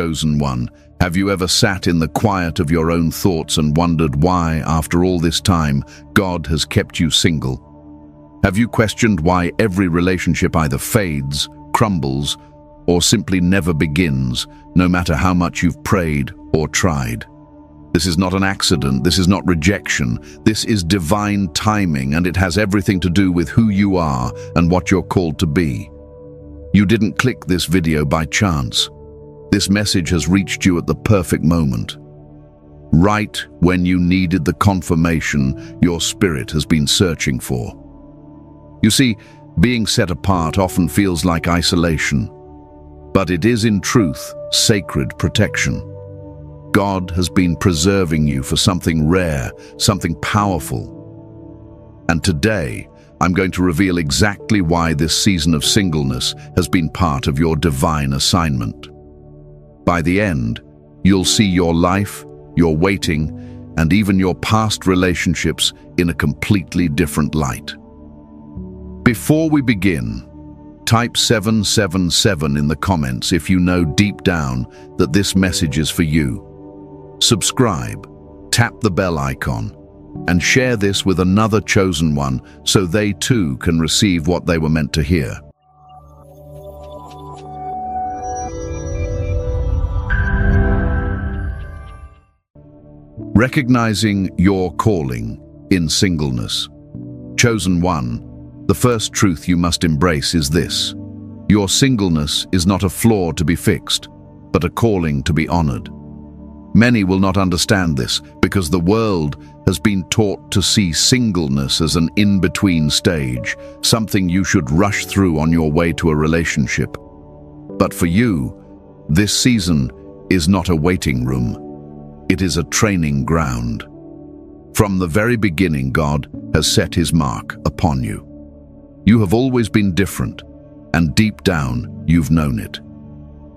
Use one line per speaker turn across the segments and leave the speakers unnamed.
chosen one. Have you ever sat in the quiet of your own thoughts and wondered why, after all this time, God has kept you single? Have you questioned why every relationship either fades, crumbles, or simply never begins, no matter how much you've prayed or tried? This is not an accident, this is not rejection, this is divine timing, and it has everything to do with who you are and what you're called to be. You didn't click this video by chance. This message has reached you at the perfect moment. Right when you needed the confirmation your spirit has been searching for. You see, being set apart often feels like isolation, but it is in truth sacred protection. God has been preserving you for something rare, something powerful. And today, I'm going to reveal exactly why this season of singleness has been part of your divine assignment. By the end, you'll see your life, your waiting, and even your past relationships in a completely different light. Before we begin, type 777 in the comments if you know deep down that this message is for you. Subscribe, tap the bell icon, and share this with another chosen one so they too can receive what they were meant to hear. Recognizing your calling in singleness. Chosen one, the first truth you must embrace is this: your singleness is not a flaw to be fixed, but a calling to be honored. Many will not understand this because the world has been taught to see singleness as an in-between stage, something you should rush through on your way to a relationship. But for you, this season is not a waiting room. It is a training ground. From the very beginning, God has set his mark upon you. You have always been different, and deep down, you've known it.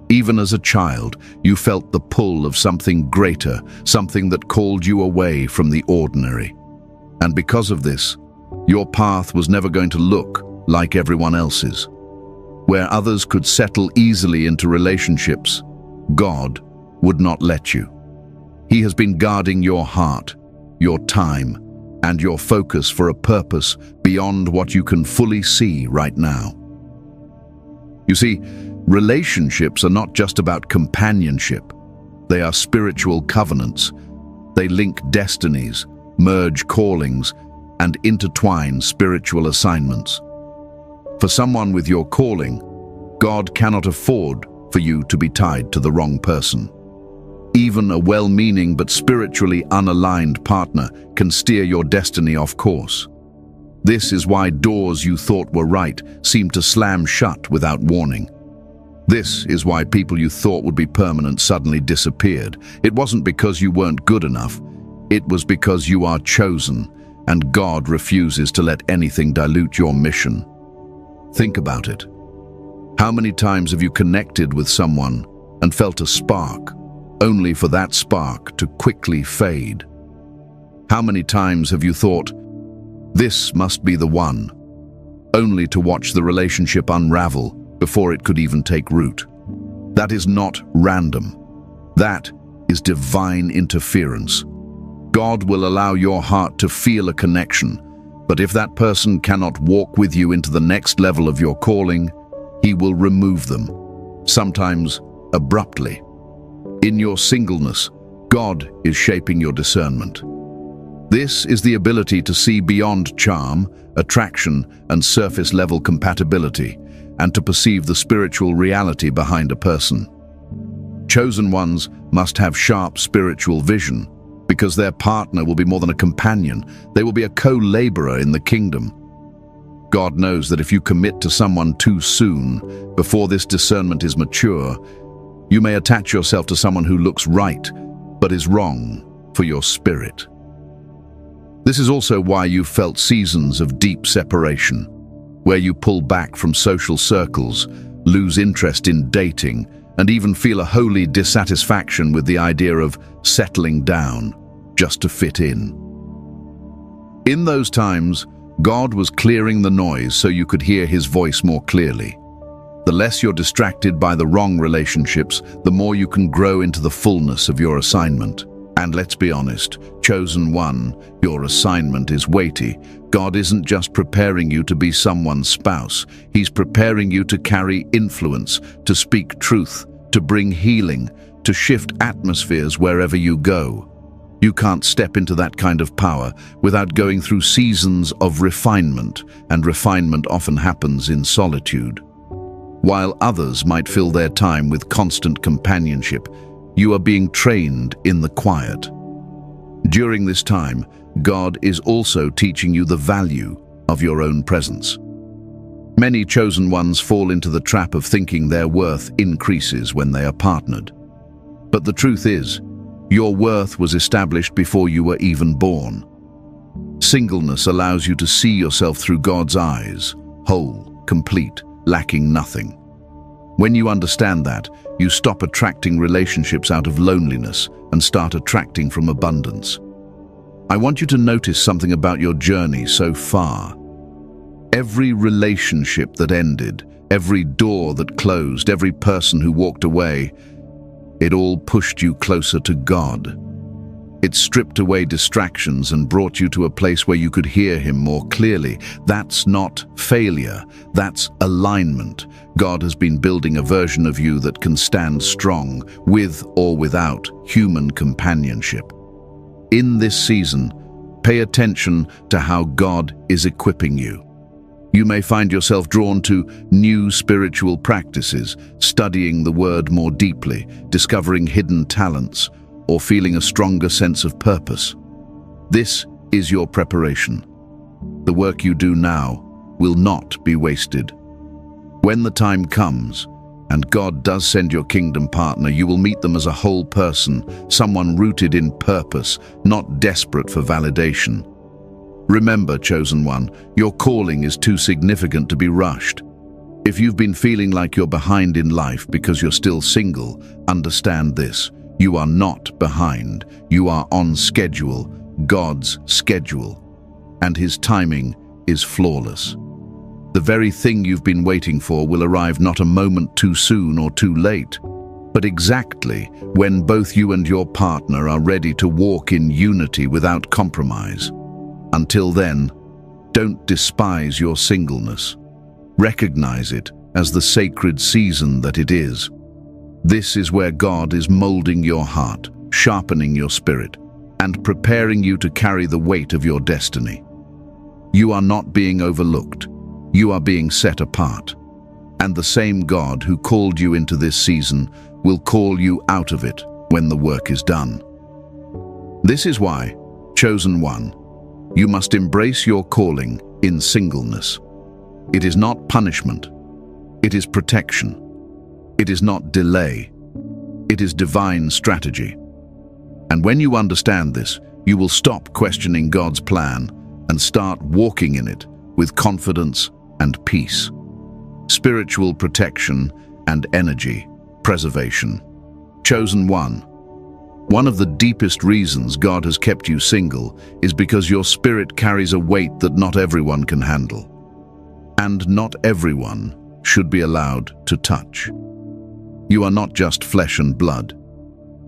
Even as a child, you felt the pull of something greater, something that called you away from the ordinary. And because of this, your path was never going to look like everyone else's. Where others could settle easily into relationships, God would not let you. He has been guarding your heart, your time, and your focus for a purpose beyond what you can fully see right now. You see, relationships are not just about companionship. They are spiritual covenants. They link destinies, merge callings, and intertwine spiritual assignments. For someone with your calling, God cannot afford for you to be tied to the wrong person. Even a well-meaning but spiritually unaligned partner can steer your destiny off course. This is why doors you thought were right seem to slam shut without warning. This is why people you thought would be permanent suddenly disappeared. It wasn't because you weren't good enough. It was because you are chosen, and God refuses to let anything dilute your mission. Think about it. How many times have you connected with someone and felt a spark, only for that spark to quickly fade? How many times have you thought, "This must be the one," only to watch the relationship unravel before it could even take root? That is not random. That is divine interference. God will allow your heart to feel a connection, but if that person cannot walk with you into the next level of your calling, he will remove them, sometimes abruptly. In your singleness, God is shaping your discernment. This is the ability to see beyond charm, attraction, and surface-level compatibility, and to perceive the spiritual reality behind a person. Chosen ones must have sharp spiritual vision, because their partner will be more than a companion. They will be a co-laborer in the kingdom. God knows that if you commit to someone too soon, before this discernment is mature, you may attach yourself to someone who looks right, but is wrong for your spirit. This is also why you've felt seasons of deep separation, where you pull back from social circles, lose interest in dating, and even feel a holy dissatisfaction with the idea of settling down just to fit in. In those times, God was clearing the noise so you could hear his voice more clearly. The less you're distracted by the wrong relationships, the more you can grow into the fullness of your assignment. And let's be honest, chosen one, your assignment is weighty. God isn't just preparing you to be someone's spouse. He's preparing you to carry influence, to speak truth, to bring healing, to shift atmospheres wherever you go. You can't step into that kind of power without going through seasons of refinement, and refinement often happens in solitude. While others might fill their time with constant companionship, you are being trained in the quiet. During this time, God is also teaching you the value of your own presence. Many chosen ones fall into the trap of thinking their worth increases when they are partnered. But the truth is, your worth was established before you were even born. Singleness allows you to see yourself through God's eyes, whole, complete, lacking nothing. When you understand that, you stop attracting relationships out of loneliness and start attracting from abundance. I want you to notice something about your journey so far. Every relationship that ended, every door that closed, every person who walked away, it all pushed you closer to God. It stripped away distractions and brought you to a place where you could hear Him more clearly. That's not failure, that's alignment. God has been building a version of you that can stand strong, with or without human companionship. In this season, pay attention to how God is equipping you. You may find yourself drawn to new spiritual practices, studying the Word more deeply, discovering hidden talents, or feeling a stronger sense of purpose. This is your preparation. The work you do now will not be wasted. When the time comes, and God does send your kingdom partner, you will meet them as a whole person, someone rooted in purpose, not desperate for validation. Remember, chosen one, your calling is too significant to be rushed. If you've been feeling like you're behind in life because you're still single, understand this. You are not behind. You are on schedule, God's schedule, and His timing is flawless. The very thing you've been waiting for will arrive not a moment too soon or too late, but exactly when both you and your partner are ready to walk in unity without compromise. Until then, don't despise your singleness. Recognize it as the sacred season that it is. This is where God is molding your heart, sharpening your spirit, and preparing you to carry the weight of your destiny. You are not being overlooked. You are being set apart. And the same God who called you into this season will call you out of it when the work is done. This is why, chosen one, you must embrace your calling in singleness. It is not punishment. It is protection. It is not delay. It is divine strategy. And when you understand this, you will stop questioning God's plan and start walking in it with confidence and peace. Spiritual protection and energy preservation. Chosen one. One of the deepest reasons God has kept you single is because your spirit carries a weight that not everyone can handle. And not everyone should be allowed to touch. You are not just flesh and blood.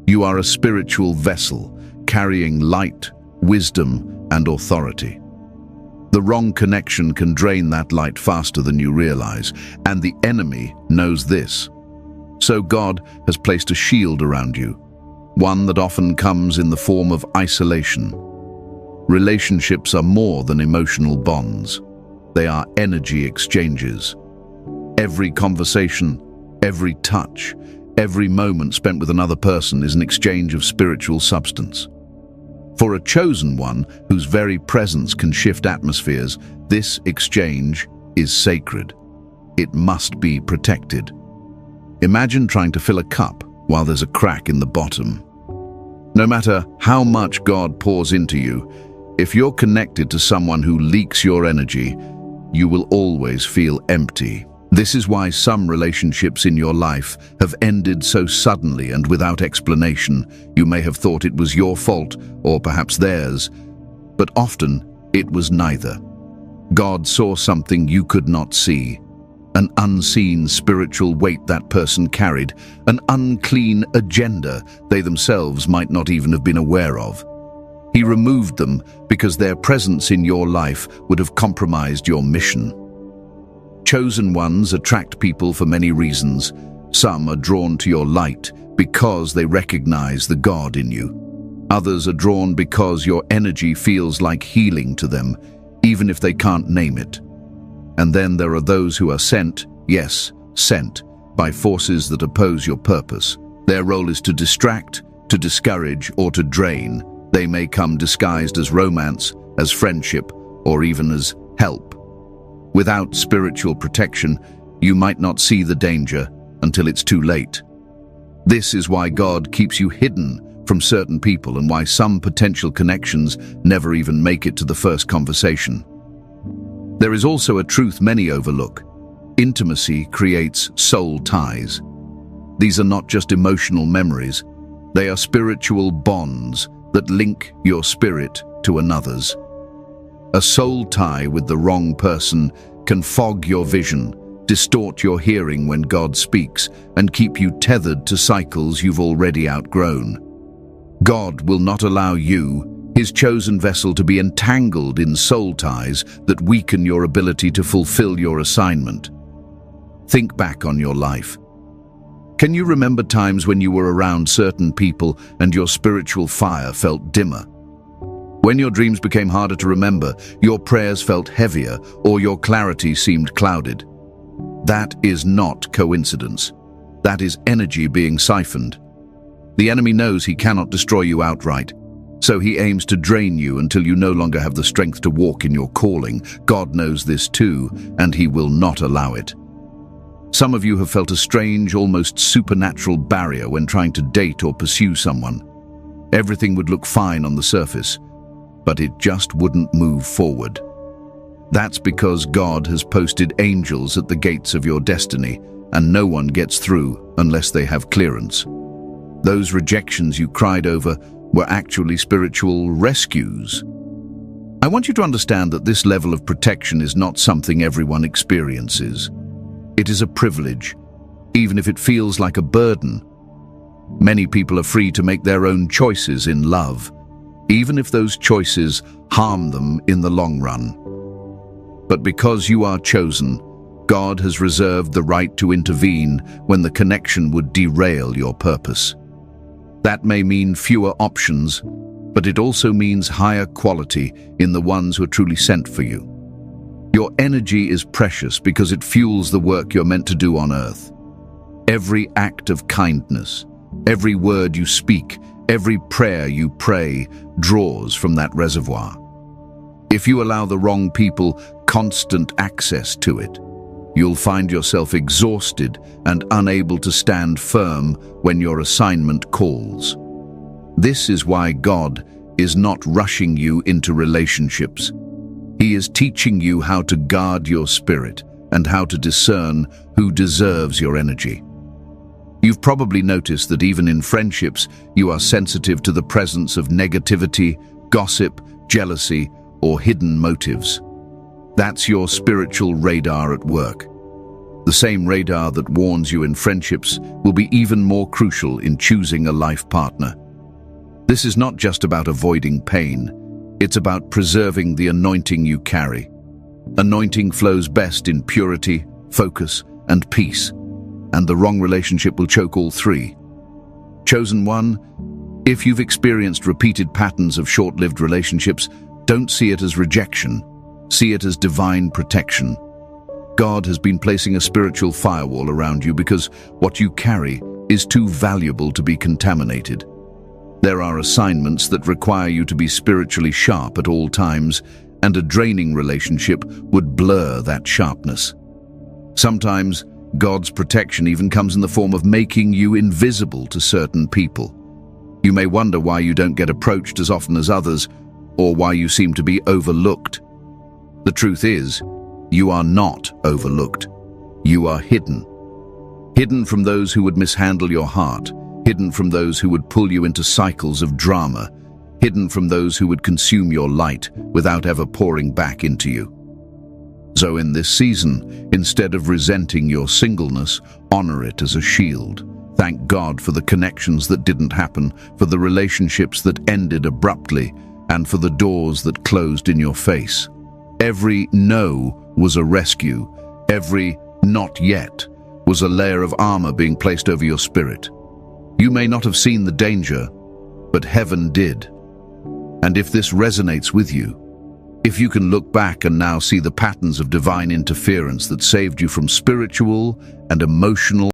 You are a spiritual vessel carrying light, wisdom, and authority. The wrong connection can drain that light faster than you realize, and the enemy knows this. So God has placed a shield around you, one that often comes in the form of isolation. Relationships are more than emotional bonds. They are energy exchanges. Every conversation, every touch, every moment spent with another person is an exchange of spiritual substance. For a chosen one whose very presence can shift atmospheres, this exchange is sacred. It must be protected. Imagine trying to fill a cup while there's a crack in the bottom. No matter how much God pours into you, if you're connected to someone who leaks your energy, you will always feel empty. This is why some relationships in your life have ended so suddenly and without explanation. You may have thought it was your fault, or perhaps theirs, but often it was neither. God saw something you could not see. an unseen spiritual weight that person carried, an unclean agenda they themselves might not even have been aware of. He removed them because their presence in your life would have compromised your mission. Chosen ones attract people for many reasons. Some are drawn to your light because they recognize the God in you. Others are drawn because your energy feels like healing to them, even if they can't name it. And then there are those who are sent, yes, sent, by forces that oppose your purpose. Their role is to distract, to discourage, or to drain. They may come disguised as romance, as friendship, or even as help. Without spiritual protection, you might not see the danger until it's too late. This is why God keeps you hidden from certain people and why some potential connections never even make it to the first conversation. There is also a truth many overlook. Intimacy creates soul ties. These are not just emotional memories. They are spiritual bonds that link your spirit to another's. A soul tie with the wrong person can fog your vision, distort your hearing when God speaks, and keep you tethered to cycles you've already outgrown. God will not allow you, His chosen vessel, to be entangled in soul ties that weaken your ability to fulfill your assignment. Think back on your life. Can you remember times when you were around certain people and your spiritual fire felt dimmer? When your dreams became harder to remember, your prayers felt heavier, or your clarity seemed clouded? That is not coincidence. That is energy being siphoned. The enemy knows he cannot destroy you outright, so he aims to drain you until you no longer have the strength to walk in your calling. God knows this too, and He will not allow it. Some of you have felt a strange, almost supernatural barrier when trying to date or pursue someone. Everything would look fine on the surface, but it just wouldn't move forward. That's because God has posted angels at the gates of your destiny, and no one gets through unless they have clearance. Those rejections you cried over were actually spiritual rescues. I want you to understand that this level of protection is not something everyone experiences. It is a privilege, even if it feels like a burden. Many people are free to make their own choices in love, even if those choices harm them in the long run. But because you are chosen, God has reserved the right to intervene when the connection would derail your purpose. That may mean fewer options, but it also means higher quality in the ones who are truly sent for you. Your energy is precious because it fuels the work you're meant to do on earth. Every act of kindness, every word you speak, every prayer you pray draws from that reservoir. If you allow the wrong people constant access to it, you'll find yourself exhausted and unable to stand firm when your assignment calls. This is why God is not rushing you into relationships. He is teaching you how to guard your spirit and how to discern who deserves your energy. You've probably noticed that even in friendships, you are sensitive to the presence of negativity, gossip, jealousy, or hidden motives. That's your spiritual radar at work. The same radar that warns you in friendships will be even more crucial in choosing a life partner. This is not just about avoiding pain, it's about preserving the anointing you carry. Anointing flows best in purity, focus, and peace, and the wrong relationship will choke all three. Chosen one, if you've experienced repeated patterns of short-lived relationships, don't see it as rejection. See it as divine protection. God has been placing a spiritual firewall around you because what you carry is too valuable to be contaminated. There are assignments that require you to be spiritually sharp at all times, and a draining relationship would blur that sharpness. Sometimes, God's protection even comes in the form of making you invisible to certain people. You may wonder why you don't get approached as often as others, or why you seem to be overlooked. The truth is, you are not overlooked. You are hidden. Hidden from those who would mishandle your heart, hidden from those who would pull you into cycles of drama, hidden from those who would consume your light without ever pouring back into you. So in this season, instead of resenting your singleness, honor it as a shield. Thank God for the connections that didn't happen, for the relationships that ended abruptly, and for the doors that closed in your face. Every no was a rescue. Every not yet was a layer of armor being placed over your spirit. You may not have seen the danger, but heaven did. And if this resonates with you, if you can look back and now see the patterns of divine interference that saved you from spiritual and emotional